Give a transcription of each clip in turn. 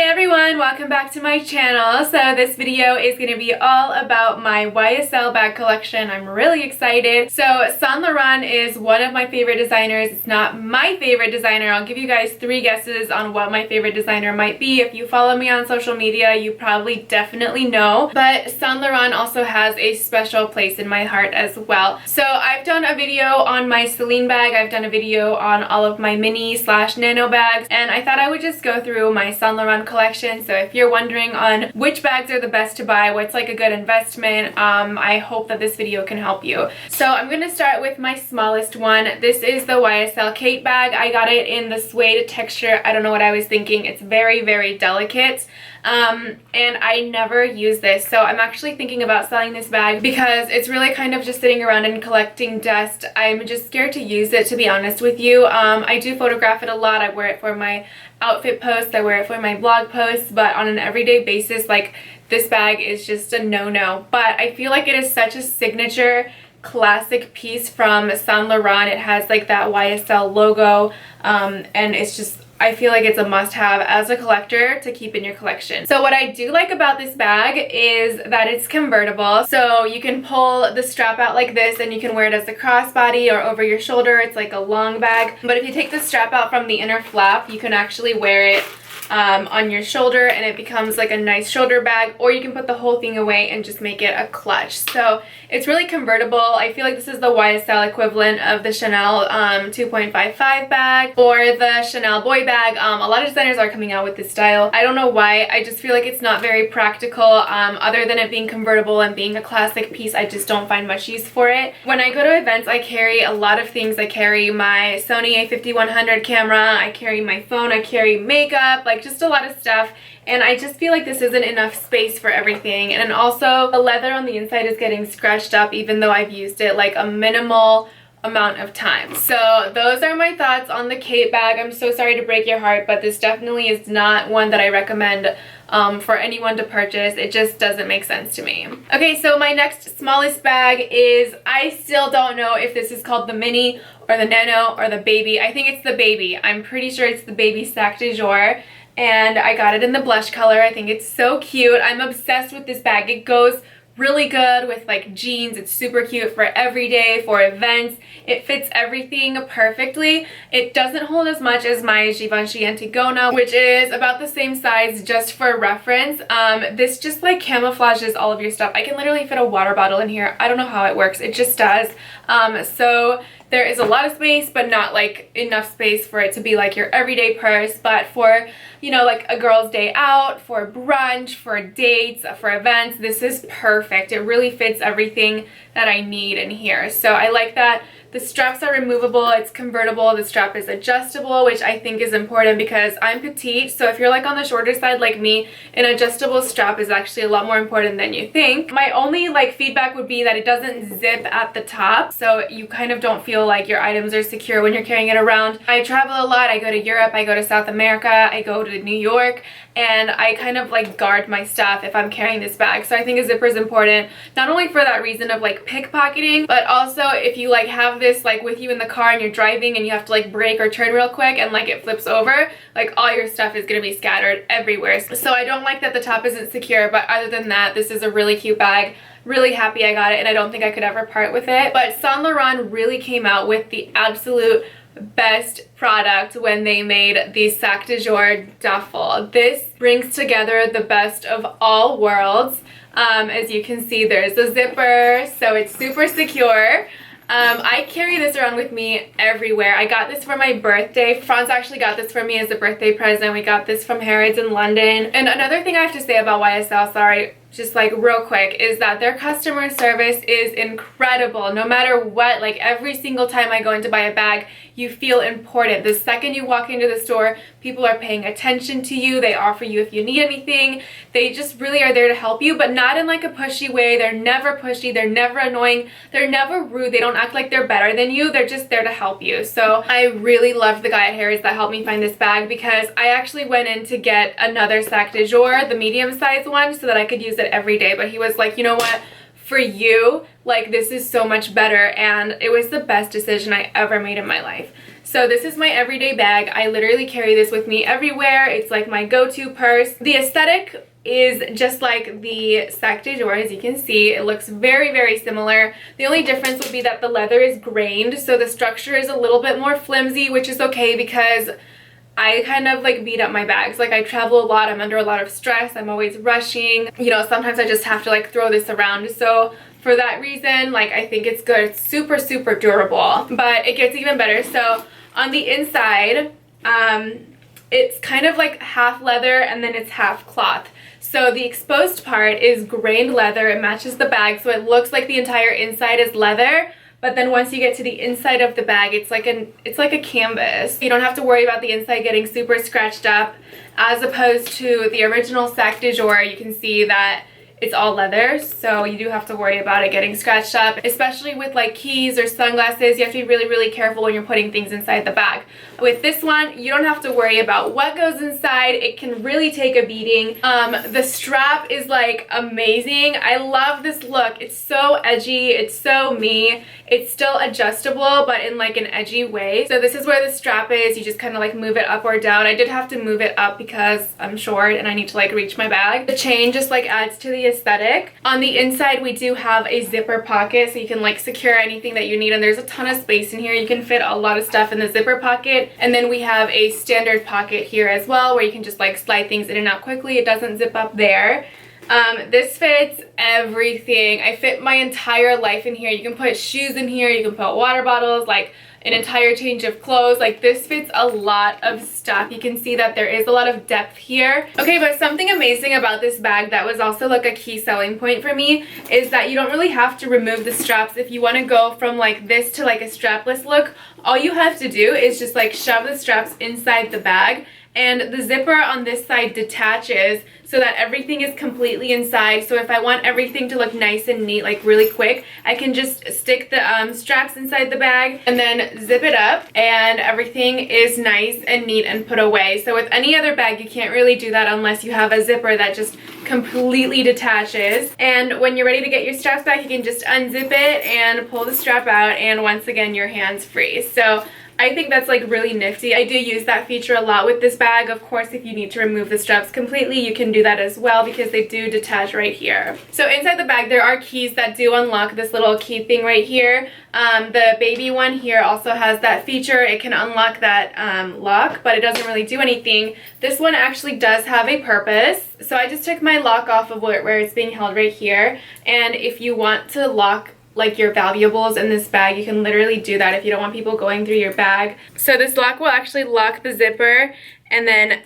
Hey everyone, welcome back to my channel. So this video is going to be all about my YSL bag collection. I'm really excited. So Saint Laurent is one of my favorite designers. It's not my favorite designer. I'll give you guys 3 guesses on what my favorite designer might be. If you follow me on social media, you probably definitely know. But Saint Laurent also has a special place in my heart as well. So I've done a video on my Celine bag. I've done a video on all of my mini/nano bags. And I thought I would just go through my Saint Laurent collection. So if you're wondering on which bags are the best to buy, what's like a good investment, I hope that this video can help you. So I'm going to start with my smallest one. This is the YSL Kate bag. I got it in the suede texture. I don't know what I was thinking. It's very, very delicate. And I never use this, so I'm actually thinking about selling this bag because it's really kind of just sitting around and collecting dust. I'm just scared to use it, to be honest with you. I do photograph it a lot. I wear it for my outfit posts, I wear it for my blog posts, but on an everyday basis, like, this bag is just a no-no. But I feel like it is such a signature classic piece from Saint Laurent. It has like that YSL logo, and it's just, I feel like it's a must-have as a collector to keep in your collection. So what I do like about this bag is that it's convertible. So you can pull the strap out like this and you can wear it as a crossbody or over your shoulder. It's like a long bag. But if you take the strap out from the inner flap, you can actually wear it on your shoulder and it becomes like a nice shoulder bag, or you can put the whole thing away and just make it a clutch. So it's really convertible. I feel like this is the YSL equivalent of the Chanel 2.55 bag or the Chanel boy bag. A lot of designers are coming out with this style. I don't know why. I just feel like it's not very practical. Other than it being convertible and being a classic piece, I just don't find much use for it. When I go to events, I carry a lot of things. I carry my Sony a5100 camera, I carry my phone, I carry makeup, like just a lot of stuff, and I just feel like this isn't enough space for everything. And also the leather on the inside is getting scratched up even though I've used it like a minimal amount of time. So those are my thoughts on the Kate bag. I'm so sorry to break your heart, but this definitely is not one that I recommend for anyone to purchase. It just doesn't make sense to me. Okay, so my next smallest bag is, I still don't know if this is called the mini or the nano or the baby. I think it's the baby. I'm pretty sure it's the baby Sac De Jour. And I got it in the blush color. I think it's so cute. I'm obsessed with this bag. It goes really good with like jeans. It's super cute for everyday, for events. It fits everything perfectly. It doesn't hold as much as my Givenchy Antigona, which is about the same size, just for reference. This just like camouflages all of your stuff. I can literally fit a water bottle in here. I don't know how it works. It just does. So there is a lot of space, but not like enough space for it to be like your everyday purse. But for, you know, like a girl's day out, for brunch, for dates, for events, this is perfect. It really fits everything that I need in here. So I like that. The straps are removable, it's convertible, the strap is adjustable, which I think is important because I'm petite, so if you're like on the shorter side like me, an adjustable strap is actually a lot more important than you think. My only like feedback would be that it doesn't zip at the top, so you kind of don't feel like your items are secure when you're carrying it around. I travel a lot. I go to Europe, I go to South America, I go to New York, and I kind of like guard my stuff if I'm carrying this bag. So I think a zipper is important, not only for that reason of like pickpocketing, but also if you like have this like with you in the car and you're driving and you have to like brake or turn real quick and like it flips over, like all your stuff is gonna be scattered everywhere. So I don't like that the top isn't secure, but other than that, this is a really cute bag. Really happy I got it, and I don't think I could ever part with it. But Saint Laurent really came out with the absolute best product when they made the Sac De Jour Duffle. This brings together the best of all worlds. As you can see, there's a zipper, so it's super secure. I carry this around with me everywhere. I got this for my birthday. Franz actually got this for me as a birthday present. We got this from Harrods in London. And another thing I have to say about YSL, sorry, just like real quick, is that their customer service is incredible. No matter what, like every single time I go in to buy a bag, you feel important. The second you walk into the store, people are paying attention to you. They offer you if you need anything. They just really are there to help you, but not in like a pushy way. They're never pushy. They're never annoying. They're never rude. They don't act like they're better than you. They're just there to help you. So I really loved the guy at Harrods that helped me find this bag because I actually went in to get another Sac De Jour, the medium size one, so that I could use it every day. But he was like, you know what? For you, like, this is so much better, and it was the best decision I ever made in my life. So this is my everyday bag. I literally carry this with me everywhere. It's like my go-to purse. The aesthetic is just like the Sac De Jour, as you can see. It looks very, very similar. The only difference would be that the leather is grained, so the structure is a little bit more flimsy, which is okay because I kind of like beat up my bags. Like I travel a lot, I'm under a lot of stress, I'm always rushing. You know, sometimes I just have to like throw this around. So for that reason, like I think it's good. It's super, super durable, but it gets even better. So on the inside, it's kind of like half leather and then it's half cloth. So the exposed part is grained leather. It matches the bag, so it looks like the entire inside is leather. But then once you get to the inside of the bag, it's like a canvas. You don't have to worry about the inside getting super scratched up, as opposed to the original Sac De Jour. You can see that it's all leather, so you do have to worry about it getting scratched up, especially with like keys or sunglasses. You have to be really, really careful when you're putting things inside the bag. With this one, you don't have to worry about what goes inside. It can really take a beating. The strap is like amazing. I love this look. It's so edgy. It's so me. It's still adjustable, but in like an edgy way. So this is where the strap is. You just kind of like move it up or down. I did have to move it up because I'm short and I need to like reach my bag. The chain just like adds to the aesthetic. On the inside, we do have a zipper pocket, so you can like secure anything that you need, and there's a ton of space in here. You can fit a lot of stuff in the zipper pocket. And then we have a standard pocket here as well, where you can just like slide things in and out quickly. It doesn't zip up there. This fits everything. I fit my entire life in here. You can put shoes in here, you can put water bottles, like an entire change of clothes. Like this fits a lot of stuff. You can see that there is a lot of depth here. Okay, but something amazing about this bag that was also like a key selling point for me is that you don't really have to remove the straps. If you want to go from like this to like a strapless look, all you have to do is just like shove the straps inside the bag, and the zipper on this side detaches so that everything is completely inside. So if I want everything to look nice and neat, like really quick, I can just stick the straps inside the bag and then zip it up, and everything is nice and neat and put away. So with any other bag, you can't really do that unless you have a zipper that just completely detaches. And when you're ready to get your straps back, you can just unzip it and pull the strap out, and once again, your hand's free. So I think that's like really nifty. I do use that feature a lot with this bag. Of course, if you need to remove the straps completely, you can do that as well because they do detach right here. So inside the bag, there are keys that do unlock this little key thing right here. The baby one here also has that feature. It can unlock that lock, but it doesn't really do anything. This one actually does have a purpose. So I just took my lock off of where it's being held right here. And if you want to lock like your valuables in this bag, you can literally do that if you don't want people going through your bag. So this lock will actually lock the zipper and then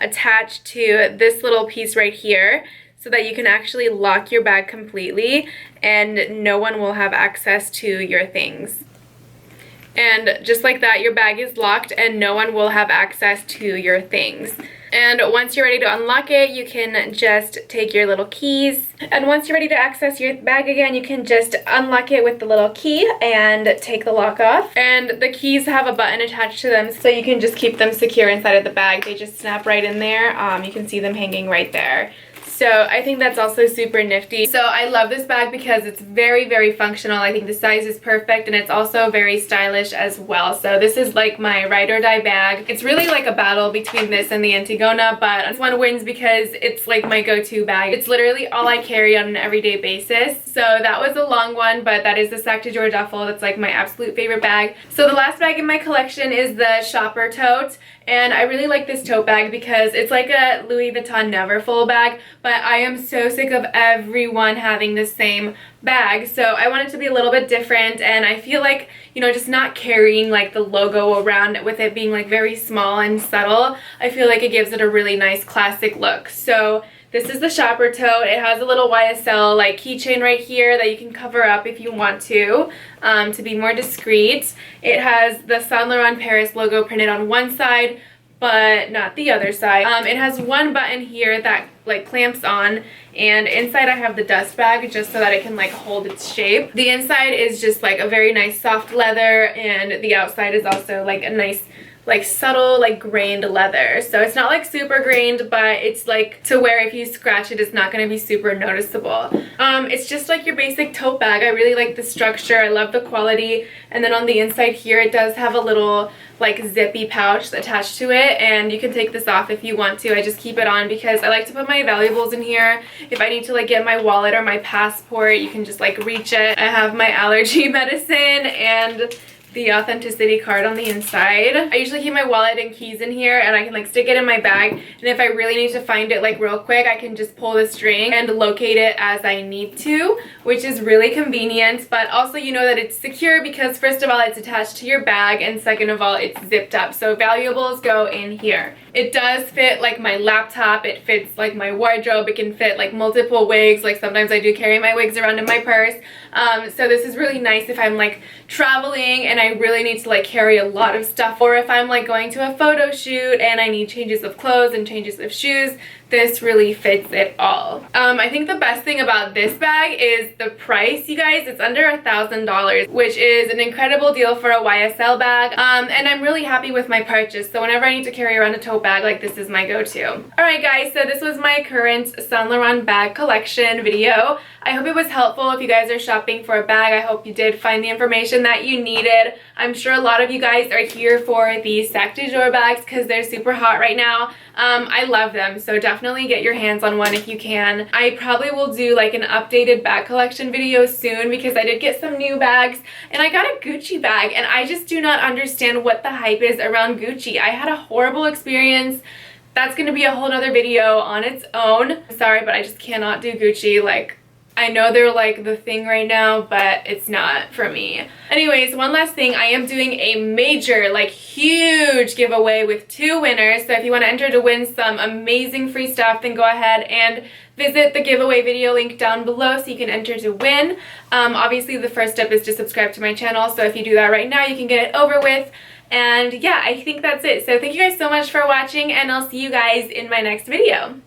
attach to this little piece right here so that you can actually lock your bag completely and no one will have access to your things. And just like that, your bag is locked and no one will have access to your things. And once you're ready to unlock it, you can just take your little keys. And once you're ready to access your bag again, you can just unlock it with the little key and take the lock off. And the keys have a button attached to them, so you can just keep them secure inside of the bag. They just snap right in there. You can see them hanging right there. So I think that's also super nifty. So I love this bag because it's very, very functional. I think the size is perfect and it's also very stylish as well. So this is like my ride or die bag. It's really like a battle between this and the Antigona, but this one wins because it's like my go-to bag. It's literally all I carry on an everyday basis. So that was a long one, but that is the Sac De Jour Duffle. That's like my absolute favorite bag. So the last bag in my collection is the Shopper Tote. And I really like this tote bag because it's like a Louis Vuitton Neverfull bag, but I am so sick of everyone having the same bag. So I want it to be a little bit different, and I feel like, you know, just not carrying like the logo around with it being like very small and subtle, I feel like it gives it a really nice classic look. So this is the Shopper Tote. It has a little YSL like keychain right here that you can cover up if you want to be more discreet. It has the Saint Laurent Paris logo printed on one side, but not the other side. It has one button here that like clamps on, and inside I have the dust bag just so that it can like hold its shape. The inside is just like a very nice soft leather, and the outside is also like a nice like subtle like grained leather. So it's not like super grained, but it's like to where if you scratch it, it's not going to be super noticeable. It's just like your basic tote bag. I really like the structure. I love the quality. And then on the inside here, it does have a little like zippy pouch attached to it, and you can take this off if you want to. I just keep it on because I like to put my valuables in here. If I need to like get my wallet or my passport, you can just like reach it. I have my allergy medicine and the authenticity card on the inside. I usually keep my wallet and keys in here, and I can like stick it in my bag, and if I really need to find it like real quick, I can just pull the string and locate it as I need to, which is really convenient. But also you know that it's secure because first of all it's attached to your bag, and second of all it's zipped up, so valuables go in here. It does fit like my laptop, it fits like my wardrobe, it can fit like multiple wigs. Like sometimes I do carry my wigs around in my purse. So this is really nice if I'm like traveling and I really need to like carry a lot of stuff, or if I'm like going to a photo shoot and I need changes of clothes and changes of shoes. This really fits it all. I think the best thing about this bag is the price, you guys. It's under $1,000, which is an incredible deal for a YSL bag. And I'm really happy with my purchase. So whenever I need to carry around a tote bag, like this is my go-to. Alright guys, so this was my current Saint Laurent bag collection video. I hope it was helpful. If you guys are shopping for a bag, I hope you did find the information that you needed. I'm sure a lot of you guys are here for the Sac De Jour bags because they're super hot right now. I love them, so definitely get your hands on one if you can. I probably will do like an updated bag collection video soon because I did get some new bags, and I got a Gucci bag, and I just do not understand what the hype is around Gucci. I had a horrible experience. That's going to be a whole nother video on its own. Sorry, but I just cannot do Gucci. Like, I know they're like the thing right now, but it's not for me. Anyways, one last thing. I am doing a major, like huge giveaway with 2 winners. So if you want to enter to win some amazing free stuff, then go ahead and visit the giveaway video link down below so you can enter to win. Obviously, the first step is to subscribe to my channel. So if you do that right now, you can get it over with. And yeah, I think that's it. So thank you guys so much for watching, and I'll see you guys in my next video.